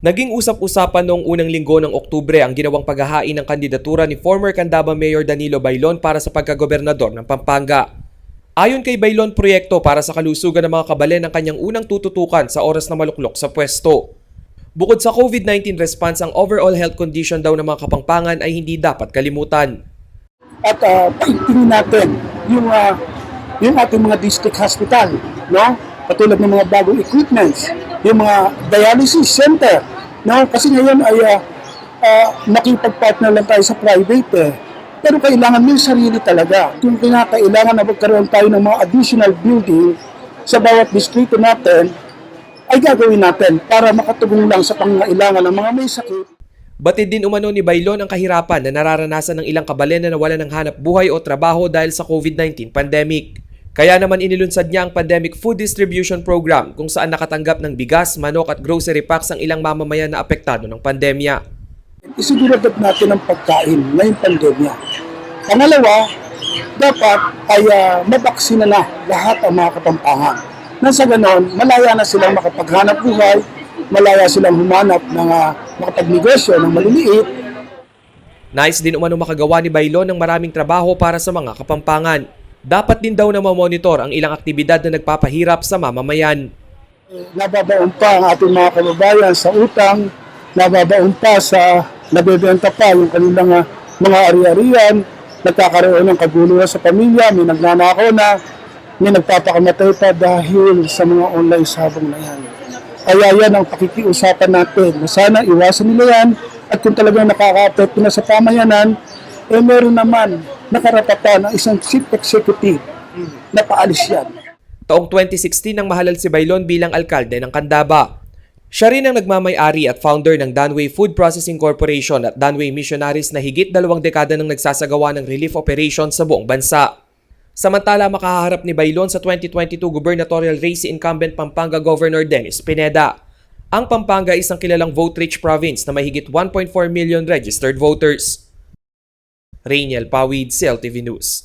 Naging usap-usapan noong unang linggo ng Oktubre ang ginawang paghahain ng kandidatura ni former Candaba Mayor Danilo Bailon para sa pagkagobernador ng Pampanga. Ayon kay Bailon, proyekto para sa kalusugan ng mga kabalen ang kanyang unang tututukan sa oras na maluklok sa pwesto. Bukod sa COVID-19 response, ang overall health condition daw ng mga Kapampangan ay hindi dapat kalimutan. At paigtingin natin yung ating mga district hospital, no? Katulad ng mga bagong equipments, yung mga dialysis center, no? Kasi ngayon ay nakipag-partner lang tayo sa private Pero kailangan may sarili talaga. Kung kinakailangan na magkaroon tayo ng mga additional building sa bawat distrito natin, ay gagawin natin para makatulong lang sa pangangailangan ng mga may sakit. Batid din umano ni Bailon ang kahirapan na nararanasan ng ilang kabalen na nawalan ng hanap buhay o trabaho dahil sa COVID-19 pandemic. Kaya naman inilunsad niya ang Pandemic Food Distribution Program kung saan nakatanggap ng bigas, manok at grocery packs ang ilang mamamayan na apektado ng pandemya. Isiguradad natin ang pagkain ngayong pandemya. Pangalawa, dapat ay mabaksina na lahat ang mga Kapampangan. Nang sa ganon, malaya na silang makapaghanap buhay, malaya silang humanap ng makapagnegosyo ng maliliit. Nais din umano makagawa ni Bailon ng maraming trabaho para sa mga Kapampangan. Dapat din daw na mamonitor ang ilang aktibidad na nagpapahirap sa mamamayan. Nababaon pa ang ating mga kababayan sa utang, nababaon pa sa nabebenta pa yung kanilang mga ari-arian, nagkakaroon ng kaguluhan sa pamilya, may nagnanakaw na, may nagpapakamatay pa dahil sa mga online sabong na yan. Kaya yan ang pakikiusapan natin na sana iwasan nila yan at kung talagang nakaka-apekto na sa pamayanan, meron naman nakarapatan ng isang chief executive na paalis yan. Taong 2016 nang mahalal si Bailon bilang alkalde ng Candaba. Siya rin ang nagmamay-ari at founder ng Danway Food Processing Corporation at Danway Missionaries na higit 2 dekada nang nagsasagawa ng relief operations sa buong bansa. Samantala, makaharap ni Bailon sa 2022 gubernatorial race si incumbent Pampanga Governor Dennis Pineda. Ang Pampanga ay isang kilalang vote-rich province na may higit 1.4 million registered voters. Rainiel Pawid, CLTV News.